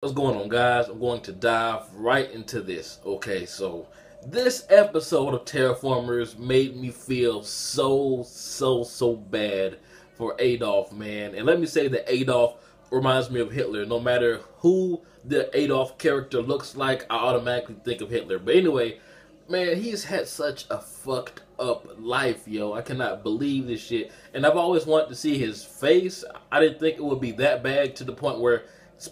What's going on, guys? I'm going to dive right into this. Okay, so this episode of Terraformars made me feel so bad for Adolf, man. And let me say that Adolf reminds me of Hitler. No matter who the Adolf character looks like, I automatically think of Hitler. But anyway, man, he's had such a fucked up life, yo. I cannot believe this shit. And I've always wanted to see his face. I didn't think it would be that bad to the point where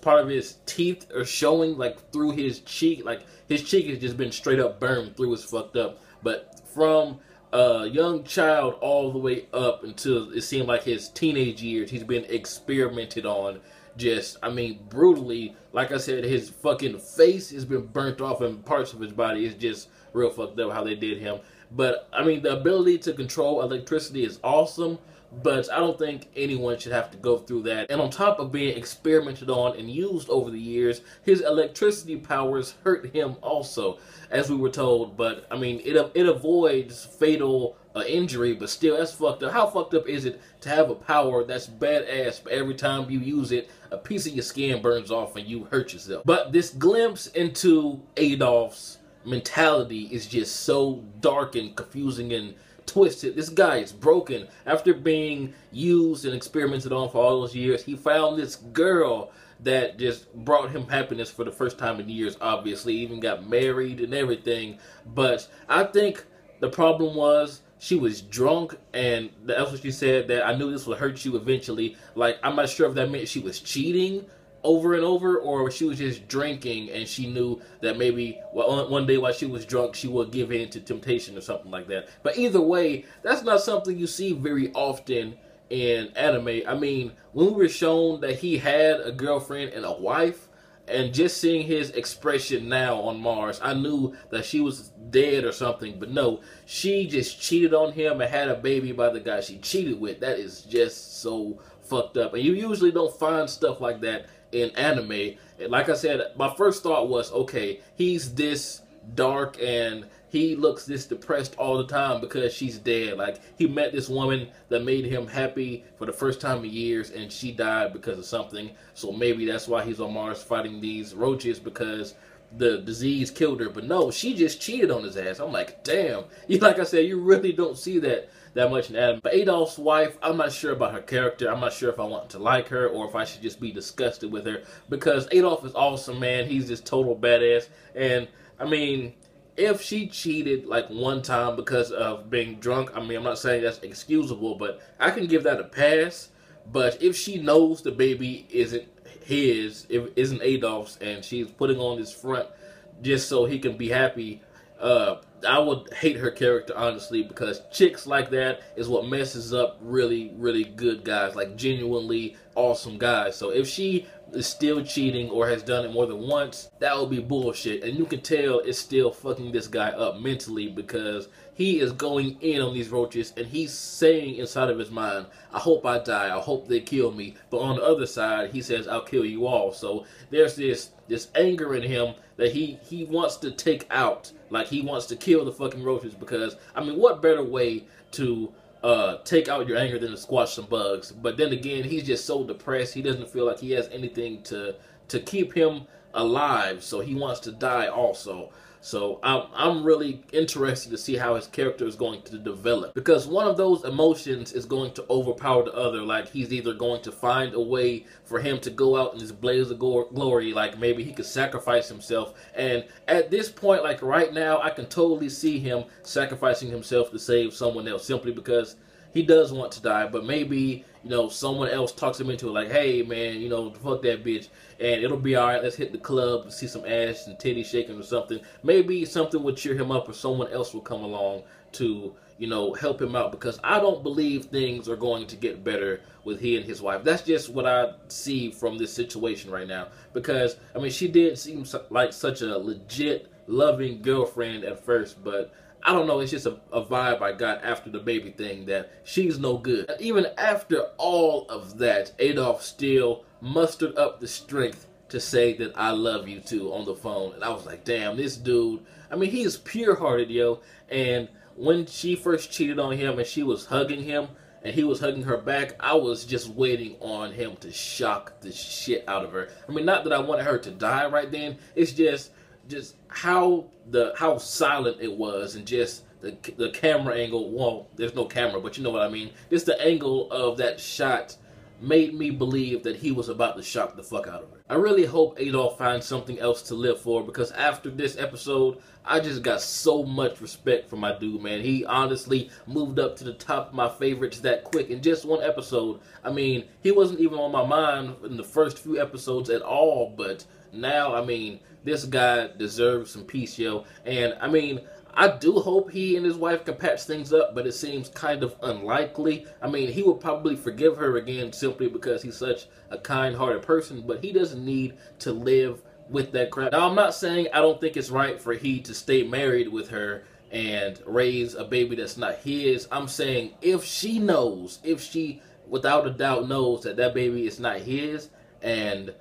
part of his teeth are showing like through his cheek. Like his cheek has just been straight up burned through. It's fucked up. But from a young child all the way up until it seemed like his teenage years, he's been experimented on. Just, I mean, brutally. Like I said, his fucking face has been burnt off, and parts of his body is just real fucked up how they did him. But I mean, the ability to control electricity is awesome, but I don't think anyone should have to go through that. And on top of being experimented on and used over the years, his electricity powers hurt him also, as we were told. But I mean, it avoids fatal injury, but still, that's fucked up. How fucked up is it to have a power that's badass, but every time you use it, a piece of your skin burns off and you hurt yourself? But this glimpse into Adolf's mentality is just so dark and confusing and twisted. This guy is broken. After being used and experimented on for all those years, he found this girl that just brought him happiness for the first time in years, obviously. Even got married and everything. But I think the problem was she was drunk, and that's what she said, that I knew this would hurt you eventually. Like, I'm not sure if that meant she was cheating over and over, or she was just drinking and she knew that maybe one day while she was drunk she would give in to temptation or something like that. But either way, that's not something you see very often in anime. I mean, when we were shown that he had a girlfriend and a wife, and just seeing his expression now on Mars, I knew that she was dead or something. But no, she just cheated on him and had a baby by the guy she cheated with. That is just so fucked up. And you usually don't find stuff like that in anime. And like I said, my first thought was, okay, he's this dark and he looks this depressed all the time because she's dead. Like, he met this woman that made him happy for the first time in years, and she died because of something. So maybe that's why he's on Mars fighting these roaches, because the disease killed her. But no, she just cheated on his ass. I'm like, damn. Like I said, you really don't see that much in anime. But Adolf's wife, I'm not sure about her character. I'm not sure if I want to like her or if I should just be disgusted with her, because Adolf is awesome, man. He's this total badass. And I mean, if she cheated like one time because of being drunk, I mean, I'm not saying that's excusable, but I can give that a pass. But if she knows the baby isn't his, if isn't Adolf's, and she's putting on this front just so he can be happy, I would hate her character, honestly, because chicks like that is what messes up really, really good guys, like genuinely awesome guys. So if she is still cheating or has done it more than once, that would be bullshit. And you can tell it's still fucking this guy up mentally, because he is going in on these roaches and he's saying inside of his mind, I hope I die, I hope they kill me. But on the other side, he says, I'll kill you all. So there's this anger in him that he wants to take out. Like, he wants to kill the fucking roaches, because, I mean, what better way to take out your anger than to squash some bugs? But then again, he's just so depressed, he doesn't feel like he has anything to keep him alive, so he wants to die also. So I'm really interested to see how his character is going to develop, because one of those emotions is going to overpower the other. Like, he's either going to find a way for him to go out in this blaze of glory, like maybe he could sacrifice himself. And at this point, like right now, I can totally see him sacrificing himself to save someone else, simply because he does want to die. But maybe, you know, someone else talks him into it, like, hey man, you know, fuck that bitch, and it'll be alright, let's hit the club and see some ass and titty shaking or something. Maybe something would cheer him up, or someone else will come along to, you know, help him out, because I don't believe things are going to get better with he and his wife. That's just what I see from this situation right now, because, I mean, she did seem like such a legit, loving girlfriend at first, but I don't know, it's just a vibe I got after the baby thing that she's no good. And even after all of that, Adolf still mustered up the strength to say that I love you too on the phone. And I was like, damn, this dude, I mean, he is pure-hearted, yo. And when she first cheated on him and she was hugging him, and he was hugging her back, I was just waiting on him to shock the shit out of her. I mean, not that I wanted her to die right then. It's just how silent it was, and just the camera angle. Well, there's no camera, but you know what I mean. Just the angle of that shot made me believe that he was about to shock the fuck out of her. I really hope Adolf finds something else to live for, because after this episode, I just got so much respect for my dude, man. He honestly moved up to the top of my favorites that quick in just one episode. I mean, he wasn't even on my mind in the first few episodes at all, but now, I mean, this guy deserves some peace, yo. And, I mean, I do hope he and his wife can patch things up, but it seems kind of unlikely. I mean, he would probably forgive her again simply because he's such a kind-hearted person, but he doesn't need to live with that crap. Now, I'm not saying I don't think it's right for he to stay married with her and raise a baby that's not his. I'm saying if she knows, if she without a doubt knows that that baby is not his, and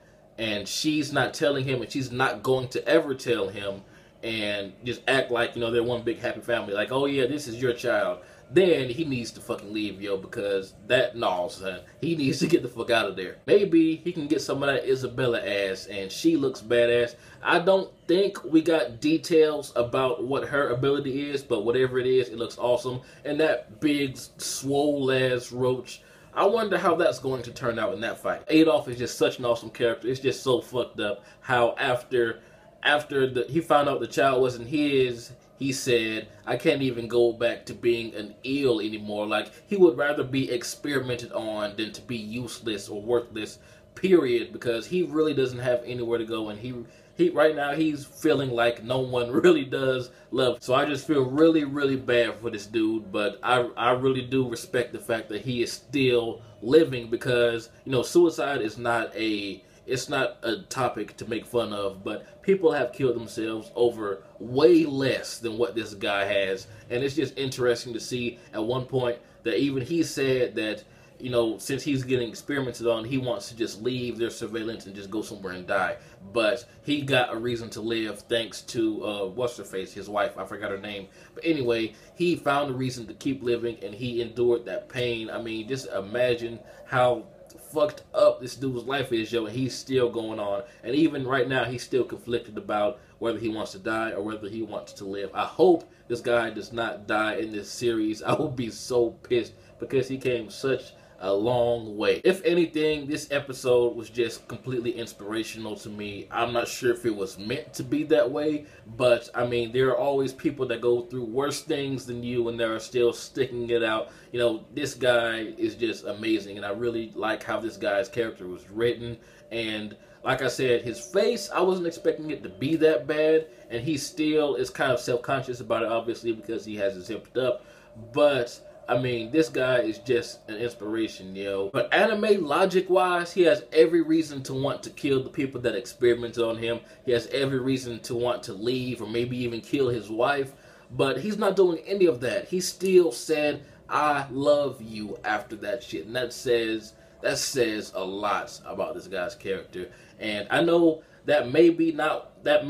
she's not telling him, and she's not going to ever tell him, and just act like, you know, they're one big happy family, like, oh yeah, this is your child, then he needs to fucking leave, yo, because no, son, he needs to get the fuck out of there. Maybe he can get some of that Isabella ass, and she looks badass. I don't think we got details about what her ability is, but whatever it is, it looks awesome. And that big, swole ass roach, I wonder how that's going to turn out in that fight. Adolf is just such an awesome character. It's just so fucked up how after he found out the child wasn't his, he said, I can't even go back to being an eel anymore. Like, he would rather be experimented on than to be useless or worthless, period, because he really doesn't have anywhere to go, and he right now he's feeling like no one really does love him. So I just feel really, really bad for this dude, but I really do respect the fact that he is still living, because, you know, suicide is not a topic to make fun of, but people have killed themselves over way less than what this guy has. And it's just interesting to see at one point that even he said that, you know, since he's getting experimented on, he wants to just leave their surveillance and just go somewhere and die. But he got a reason to live thanks to, what's her face, his wife, I forgot her name. But anyway, he found a reason to keep living, and he endured that pain. I mean, just imagine how fucked up this dude's life is, yo, and he's still going on. And even right now, he's still conflicted about whether he wants to die or whether he wants to live. I hope this guy does not die in this series. I will be so pissed, because he came such a long way. If anything, this episode was just completely inspirational to me. I'm not sure if it was meant to be that way, but I mean, there are always people that go through worse things than you and they're still sticking it out. You know, this guy is just amazing, and I really like how this guy's character was written. And like I said, his face, I wasn't expecting it to be that bad, and he still is kind of self-conscious about it, obviously, because he has his hipped up. But I mean, this guy is just an inspiration, yo. But anime logic-wise, he has every reason to want to kill the people that experimented on him. He has every reason to want to leave or maybe even kill his wife. But he's not doing any of that. He still said, I love you after that shit. And that says a lot about this guy's character. And I know that may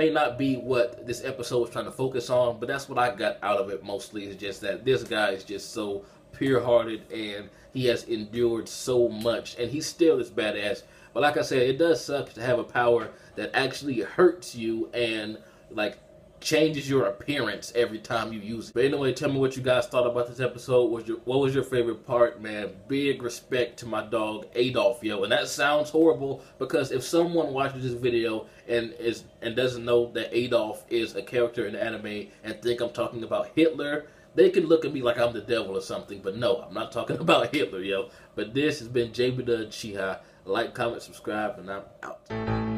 not be what this episode was trying to focus on, but that's what I got out of it mostly, is just that this guy is just so pure-hearted, and he has endured so much, and he still is badass. But like I said, it does suck to have a power that actually hurts you and, like, changes your appearance every time you use it. But anyway, tell me what you guys thought about this episode. What was your favorite part, man? Big respect to my dog Adolf, yo. And that sounds horrible, because if someone watches this video and doesn't know that Adolf is a character in the anime and think I'm talking about Hitler, they can look at me like I'm the devil or something. But no, I'm not talking about Hitler, yo. But this has been jbDAuchiha. Like, comment, subscribe, and I'm out.